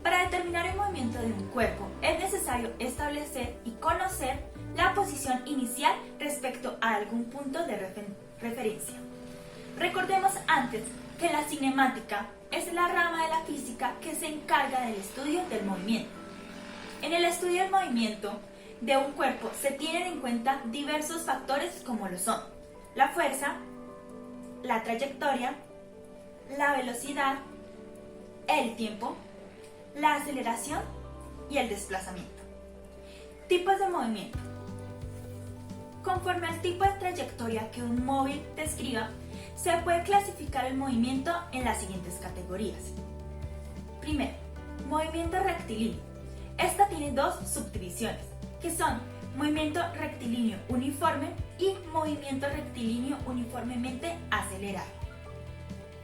Para determinar el movimiento de un cuerpo es necesario establecer y conocer la posición inicial respecto a algún punto de referencia. Recordemos antes que la cinemática es la rama de la física que se encarga del estudio del movimiento. En el estudio del movimiento de un cuerpo se tienen en cuenta diversos factores como lo son la fuerza, la trayectoria, la velocidad, el tiempo, la aceleración y el desplazamiento. Tipos de movimiento. Conforme al tipo de trayectoria que un móvil describa, se puede clasificar el movimiento en las siguientes categorías. Primero, movimiento rectilíneo. Esta tiene dos subdivisiones, que son movimiento rectilíneo uniforme y movimiento rectilíneo uniformemente acelerado.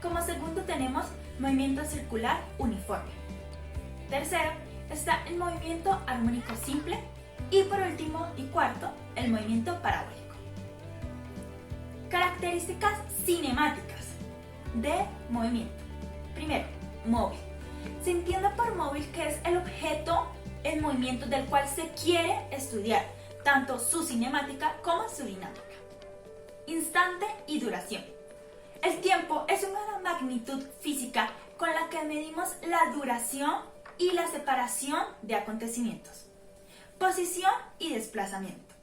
Como segundo tenemos movimiento circular uniforme. Tercero, está el movimiento armónico simple y por último y cuarto, el movimiento parabólico. Características cinemáticas de movimiento. Primero, móvil. Se entiende por móvil que es el objeto en movimiento del cual se quiere estudiar tanto su cinemática como su dinámica. Instante y duración. El tiempo es una magnitud física con la que medimos la duración y la separación de acontecimientos. Posición y desplazamiento.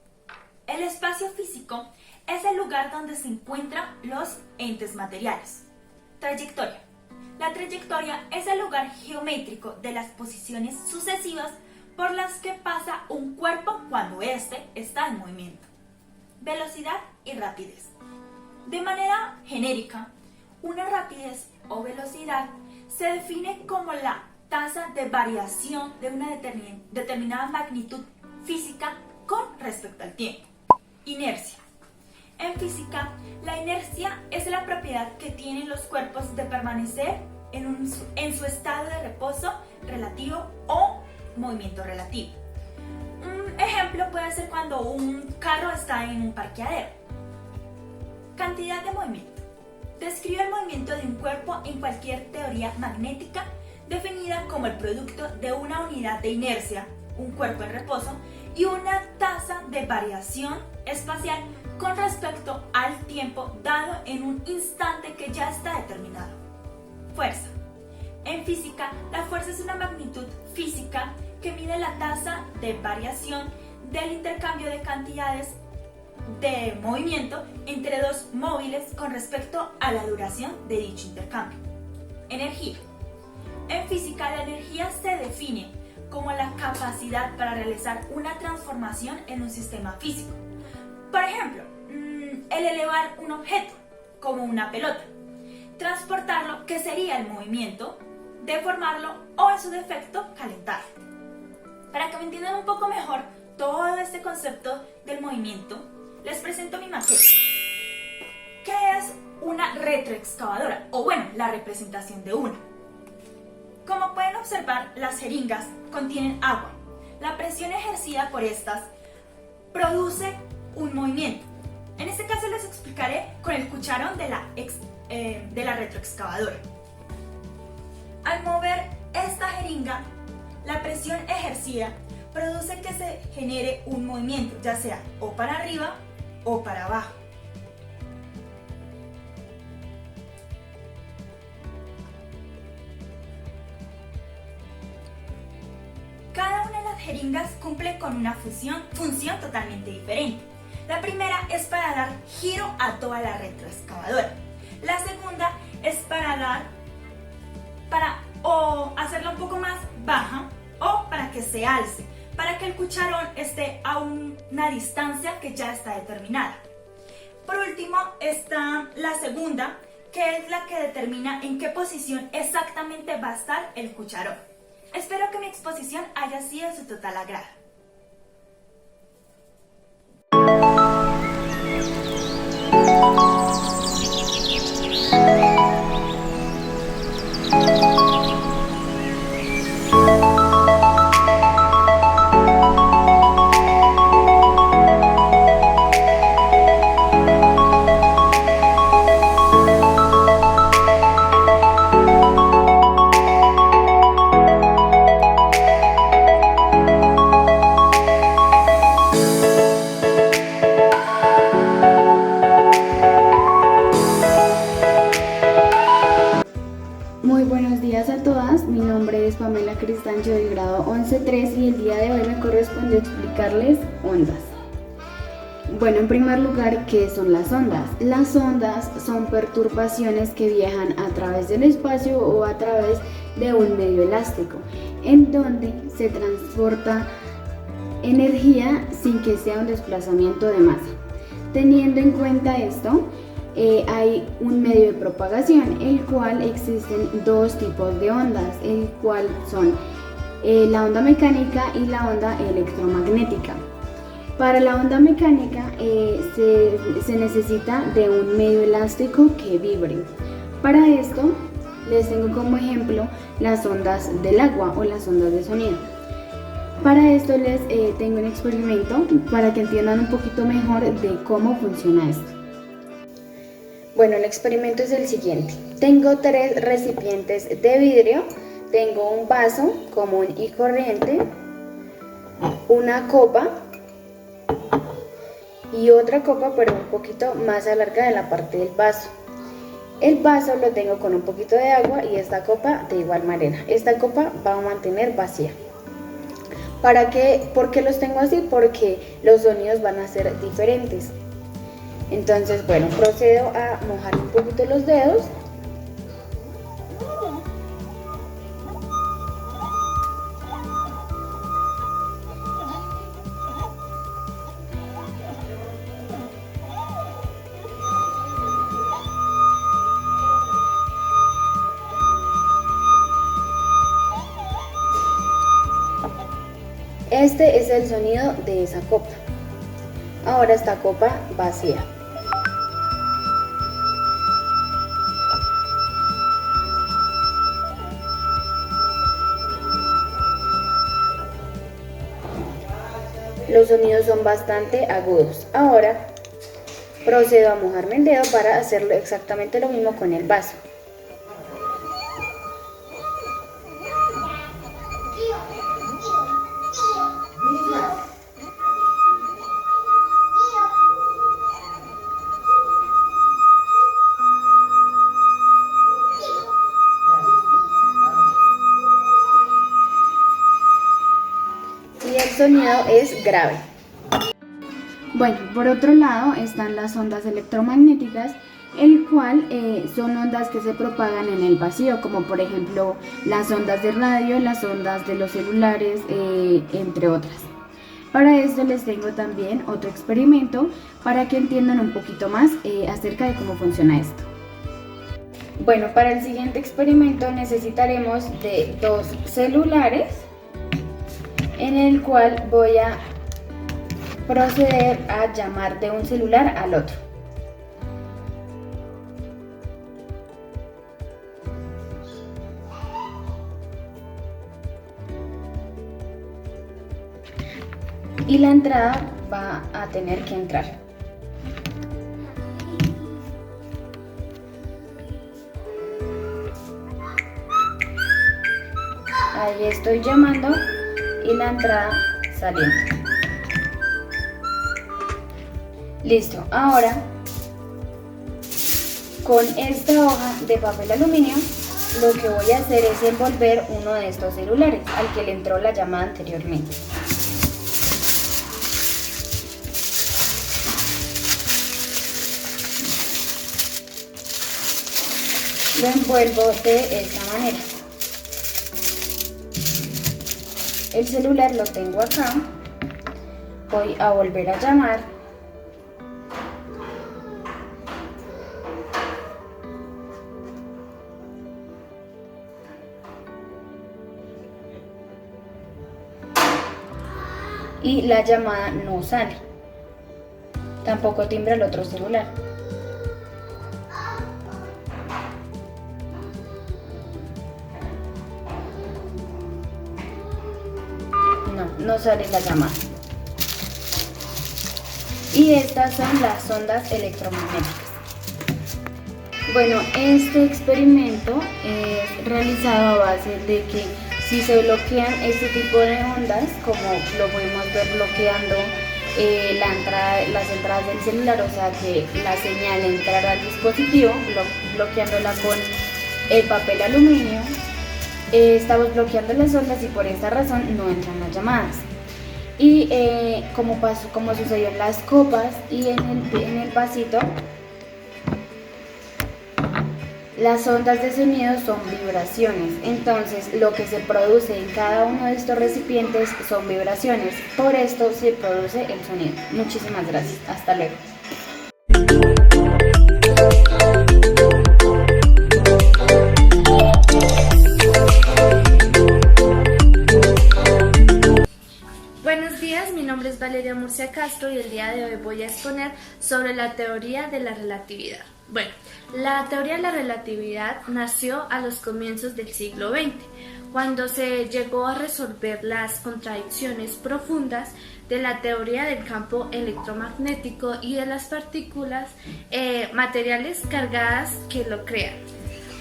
El espacio físico es el lugar donde se encuentran los entes materiales. Trayectoria. La trayectoria es el lugar geométrico de las posiciones sucesivas por las que pasa un cuerpo cuando éste está en movimiento. Velocidad y rapidez. De manera genérica, una rapidez o velocidad se define como la tasa de variación de una determinada magnitud física con respecto al tiempo. Inercia. En física, la inercia es la propiedad que tienen los cuerpos de permanecer en su estado de reposo relativo o movimiento relativo. Un ejemplo puede ser cuando un carro está en un parqueadero. Cantidad de movimiento. Describe el movimiento de un cuerpo en cualquier teoría magnética definida como el producto de una unidad de inercia, un cuerpo en reposo, y una tasa de variación espacial con respecto al tiempo dado en un instante que ya está determinado. Fuerza. En física, la fuerza es una magnitud física que mide la tasa de variación del intercambio de cantidades de movimiento entre dos móviles con respecto a la duración de dicho intercambio. Energía. En física, la energía se define como la capacidad para realizar una transformación en un sistema físico. Por ejemplo, el elevar un objeto, como una pelota, transportarlo, que sería el movimiento, deformarlo o en su defecto calentarlo. Para que me entiendan un poco mejor todo este concepto del movimiento, les presento mi maqueta. ¿Qué es una retroexcavadora? O bueno, la representación de una. Como pueden observar, las jeringas contienen agua. La presión ejercida por estas produce un movimiento. En este caso les explicaré con el cucharón de la retroexcavadora. Al mover esta jeringa, la presión ejercida produce que se genere un movimiento, ya sea o para arriba o para abajo. Cada una de las jeringas cumple con una función totalmente diferente. La primera es para dar giro a toda la retroexcavadora. La segunda es para o hacerla un poco más baja o para que se alce, para que el cucharón esté a una distancia que ya está determinada. Por último está la segunda, que es la que determina en qué posición exactamente va a estar el cucharón. Espero que mi exposición haya sido de su total agrado. Muy buenos días a todas, mi nombre es Pamela Cristancho del grado 11.3 y el día de hoy me corresponde explicarles ondas. Bueno, en primer lugar, ¿qué son las ondas? Las ondas son perturbaciones que viajan a través del espacio o a través de un medio elástico, en donde se transporta energía sin que sea un desplazamiento de masa. Teniendo en cuenta esto, hay un medio de propagación, el cual existen dos tipos de ondas, el cual son la onda mecánica y la onda electromagnética. Para la onda mecánica se necesita de un medio elástico que vibre. Para esto les tengo como ejemplo las ondas del agua o las ondas de sonido. Para esto les tengo un experimento para que entiendan un poquito mejor de cómo funciona esto. Bueno, el experimento es el siguiente. Tengo 3 recipientes de vidrio, tengo un vaso común y corriente, una copa y otra copa pero un poquito más alargada en la parte del vaso. El vaso lo tengo con un poquito de agua y esta copa de igual manera. Esta copa va a mantener vacía. ¿Por qué los tengo así? Porque los sonidos van a ser diferentes. Entonces, bueno, procedo a mojar un poquito los dedos. Este es el sonido de esa copa. Ahora esta copa vacía. Los sonidos son bastante agudos. Ahora procedo a mojarme el dedo para hacerlo exactamente lo mismo con el vaso. Y el sonido es grave. Bueno, por otro lado están las ondas electromagnéticas, el cual son ondas que se propagan en el vacío, como por ejemplo las ondas de radio, las ondas de los celulares, entre otras. Para esto les tengo también otro experimento para que entiendan un poquito más acerca de cómo funciona esto. Bueno, para el siguiente experimento necesitaremos de 2 celulares en el cual voy a proceder a llamar de un celular al otro. Y la entrada va a tener que entrar. Ahí estoy llamando y la entrada saliendo. Listo, ahora con esta hoja de papel aluminio lo que voy a hacer es envolver uno de estos celulares al que le entró la llamada anteriormente. Lo envuelvo de esta manera. El celular lo tengo acá. Voy a volver a llamar. Y la llamada no sale. Tampoco timbra el otro celular. No sale la llamada. Y estas son las ondas electromagnéticas. Bueno, este experimento es realizado a base de que si se bloquean este tipo de ondas, como lo podemos ver bloqueando las entradas del celular, o sea que la señal entrará al dispositivo, bloqueándola con el papel aluminio, estamos bloqueando las ondas y por esta razón no entran las llamadas. Y como sucedió en las copas y en el vasito, las ondas de sonido son vibraciones. Entonces lo que se produce en cada uno de estos recipientes son vibraciones. Por esto se produce el sonido. Muchísimas gracias. Hasta luego. Buenos días, mi nombre es Valeria Murcia Castro y el día de hoy voy a exponer sobre la teoría de la relatividad. Bueno, la teoría de la relatividad nació a los comienzos del siglo XX, cuando se llegó a resolver las contradicciones profundas de la teoría del campo electromagnético y de las partículas materiales cargadas que lo crean.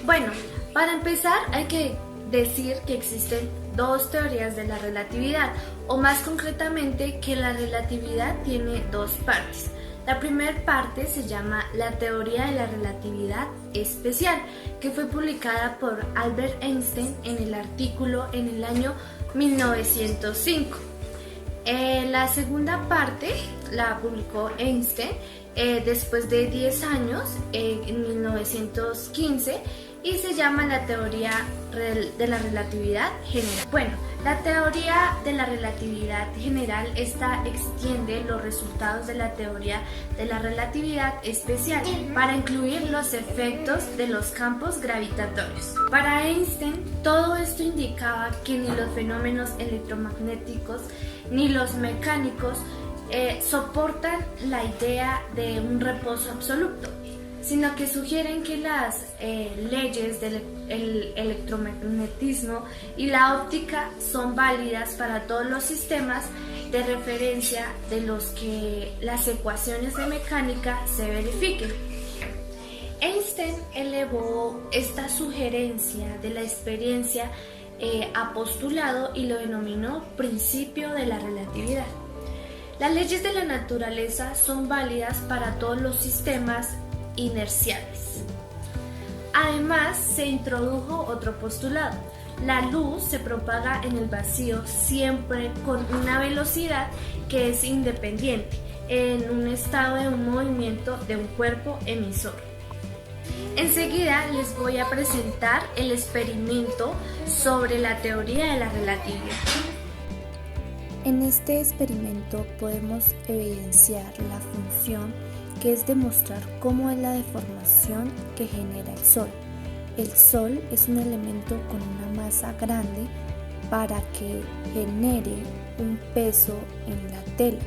Bueno, para empezar hay que decir que existen dos teorías de la relatividad, o más concretamente que la relatividad tiene dos partes. La primera parte se llama la teoría de la relatividad especial, que fue publicada por Albert Einstein en el artículo en el año 1905. La segunda parte la publicó Einstein después de 10 años, en 1915, y se llama la teoría de la relatividad general. Bueno, la teoría de la relatividad general extiende los resultados de la teoría de la relatividad especial para incluir los efectos de los campos gravitatorios. Para Einstein, todo esto indicaba que ni los fenómenos electromagnéticos ni los mecánicos soportan la idea de un reposo absoluto, sino que sugieren que las leyes del electromagnetismo y la óptica son válidas para todos los sistemas de referencia de los que las ecuaciones de mecánica se verifiquen. Einstein elevó esta sugerencia de la experiencia a postulado y lo denominó principio de la relatividad. Las leyes de la naturaleza son válidas para todos los sistemas inerciales. Además, se introdujo otro postulado. La luz se propaga en el vacío siempre con una velocidad que es independiente en un estado de un movimiento de un cuerpo emisor. Enseguida les voy a presentar el experimento sobre la teoría de la relatividad. En este experimento podemos evidenciar la función que es demostrar cómo es la deformación que genera el Sol. El Sol es un elemento con una masa grande para que genere un peso en la tela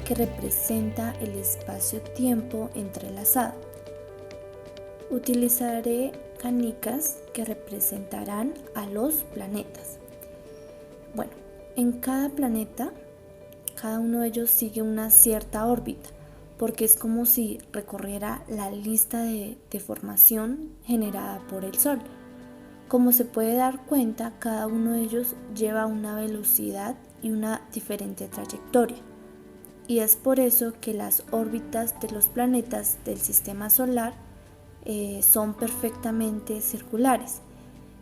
que representa el espacio-tiempo entrelazado. Utilizaré canicas que representarán a los planetas. Bueno, en cada planeta, cada uno de ellos sigue una cierta órbita, porque es como si recorriera la lista de deformación generada por el Sol. Como se puede dar cuenta, cada uno de ellos lleva una velocidad y una diferente trayectoria. Y es por eso que las órbitas de los planetas del sistema solar son perfectamente circulares.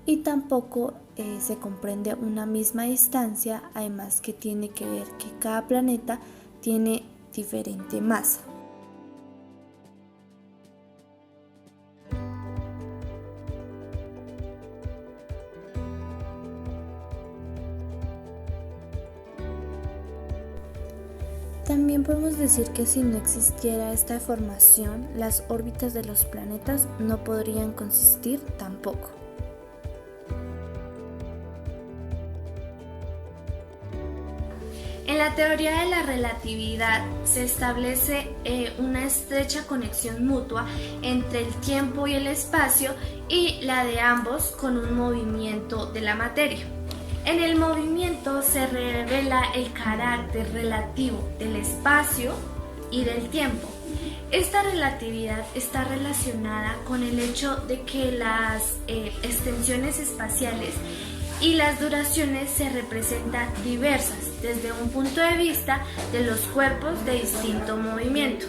Y tampoco se comprende una misma distancia, además que tiene que ver que cada planeta tiene diferente masa. También podemos decir que si no existiera esta deformación, las órbitas de los planetas no podrían consistir tampoco. En la teoría de la relatividad se establece una estrecha conexión mutua entre el tiempo y el espacio y la de ambos con un movimiento de la materia. En el movimiento se revela el carácter relativo del espacio y del tiempo. Esta relatividad está relacionada con el hecho de que las extensiones espaciales y las duraciones se representan diversas desde un punto de vista de los cuerpos de distinto movimiento.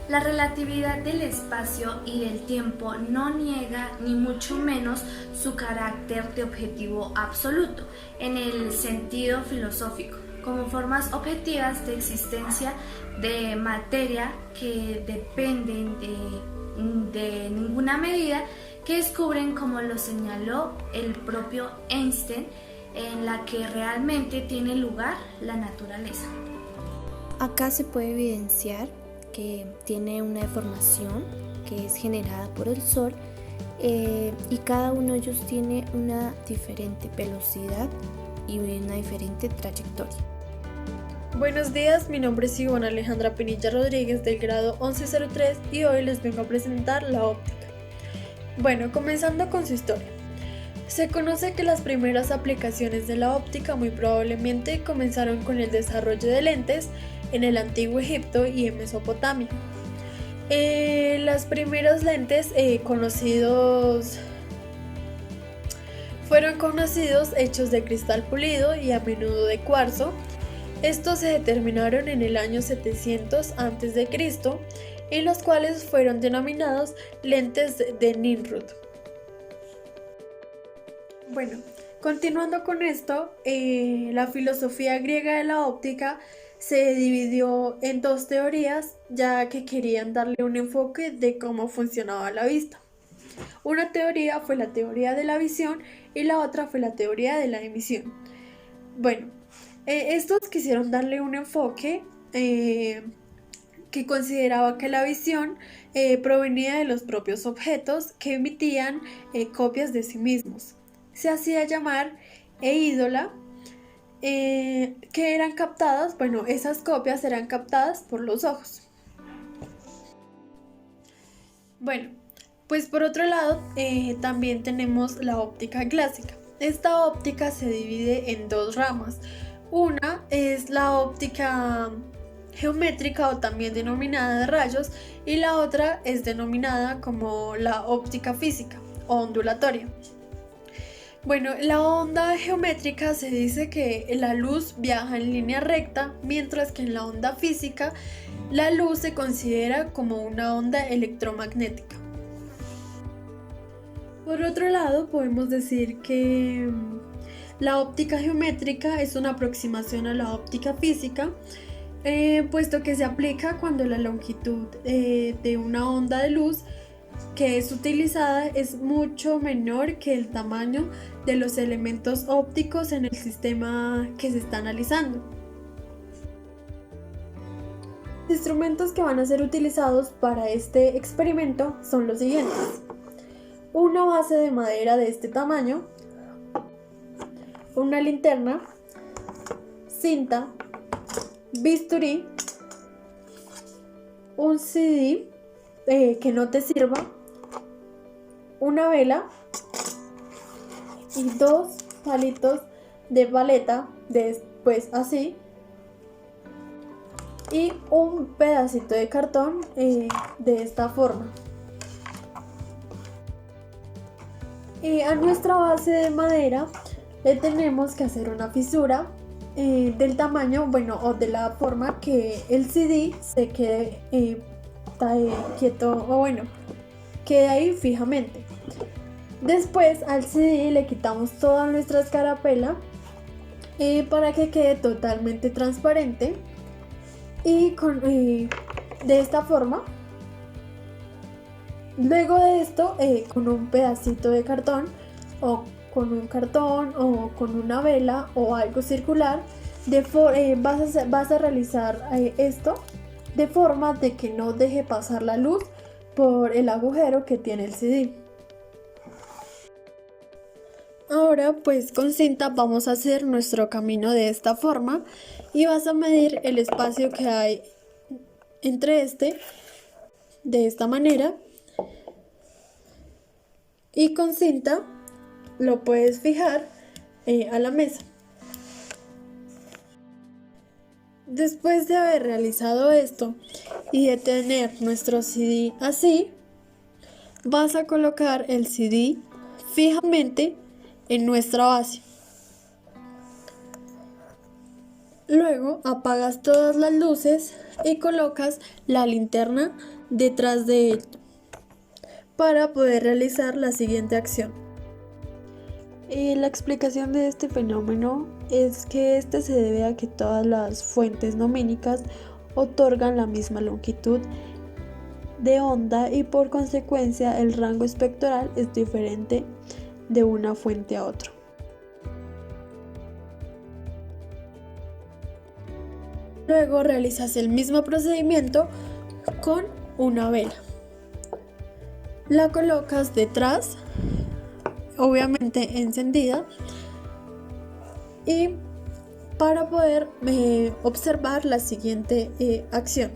La relatividad del espacio y del tiempo no niega ni mucho menos su carácter de objetivo absoluto en el sentido filosófico, como formas objetivas de existencia de materia que dependen de ninguna medida que descubren, como lo señaló el propio Einstein, en la que realmente tiene lugar la naturaleza. Acá se puede evidenciar que tiene una deformación que es generada por el Sol y cada uno de ellos tiene una diferente velocidad y una diferente trayectoria. Buenos días, mi nombre es Ivonne Alejandra Pinilla Rodríguez del grado 1103 y hoy les vengo a presentar la óptica. Bueno, comenzando con su historia. Se conoce que las primeras aplicaciones de la óptica muy probablemente comenzaron con el desarrollo de lentes en el antiguo Egipto y en Mesopotamia. Las primeras lentes fueron conocidos hechos de cristal pulido y a menudo de cuarzo. Estos se determinaron en el año 700 a.C., en los cuales fueron denominados lentes de Nimrud. Bueno, continuando con esto, la filosofía griega de la óptica se dividió en dos teorías, ya que querían darle un enfoque de cómo funcionaba la vista. Una teoría fue la teoría de la visión y la otra fue la teoría de la emisión. Bueno, estos quisieron darle un enfoque que consideraba que la visión provenía de los propios objetos que emitían copias de sí mismos. Se hacía llamar ídola, que eran captadas, esas copias eran captadas por los ojos. Bueno, pues por otro lado también tenemos la óptica clásica. Esta óptica se divide en dos ramas. Una es la óptica geométrica o también denominada de rayos y la otra es denominada como la óptica física o ondulatoria. Bueno, la onda geométrica se dice que la luz viaja en línea recta, mientras que en la onda física la luz se considera como una onda electromagnética. Por otro lado, podemos decir que la óptica geométrica es una aproximación a la óptica física, puesto que se aplica cuando la longitud de una onda de luz que es utilizada es mucho menor que el tamaño de los elementos ópticos en el sistema que se está analizando. instrumentos que van a ser utilizados para este experimento son los siguientes. Una base de madera de este tamaño, una linterna, cinta, bisturí, un CD que no te sirva, una vela y 2 palitos de paleta, pues así, y un pedacito de cartón de esta forma. Y a nuestra base de madera le tenemos que hacer una fisura del tamaño, bueno, o de la forma que el CD se quede quieto, o bueno, quede ahí fijamente. Después al CD le quitamos toda nuestra escarapela para que quede totalmente transparente, y de esta forma. Luego de esto, con un pedacito de cartón o con un cartón o con una vela o algo circular, vas a realizar esto de forma de que no deje pasar la luz por el agujero que tiene el CD. Ahora pues con cinta vamos a hacer nuestro camino de esta forma y vas a medir el espacio que hay entre de esta manera, y con cinta lo puedes fijar a la mesa. Después de haber realizado esto y de tener nuestro CD así, vas a colocar el CD fijamente en nuestra base. Luego apagas todas las luces y colocas la linterna detrás de él para poder realizar la siguiente acción. La explicación de este fenómeno es que este se debe a que todas las fuentes lumínicas otorgan la misma longitud de onda y por consecuencia el rango espectral es diferente de una fuente a otra. Luego realizas el mismo procedimiento con una vela. La colocas detrás, obviamente encendida, y para poder observar la siguiente acción.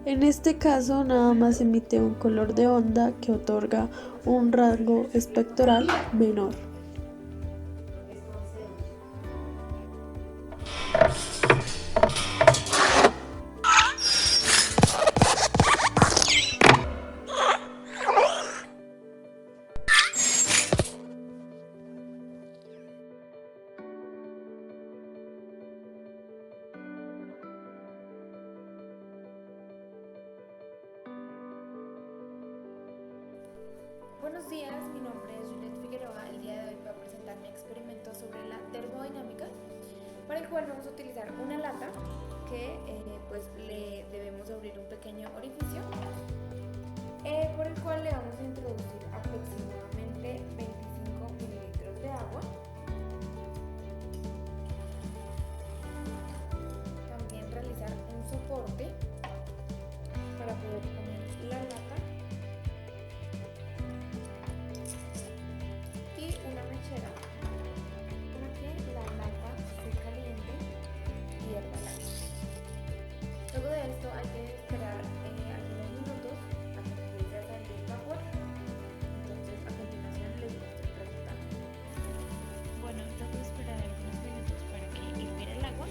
En este caso nada más emite un color de onda que otorga un rango espectral menor. Buenos días, mi nombre es Juliet Figueroa. El día de hoy voy a presentar mi experimento sobre la termodinámica, para el cual vamos a utilizar una lata que pues le debemos abrir un pequeño orificio, por el cual le vamos a introducir aproximadamente 25 mililitros de agua. También realizar un soporte para poder poner la lata y una mechera para que la lata se caliente y hierva el agua. Luego de esto hay que esperar algunos minutos a que empiece a salir vapor. Entonces a continuación les muestro el resultado. Bueno, luego de esperar algunos minutos para que hirviera el agua,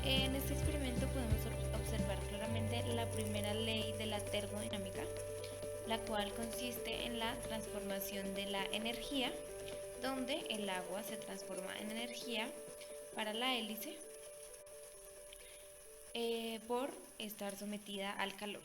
en este experimento podemos observar claramente la primera ley de la termodinámica, la cual consiste en la transformación de la energía, donde el agua se transforma en energía para la hélice por estar sometida al calor.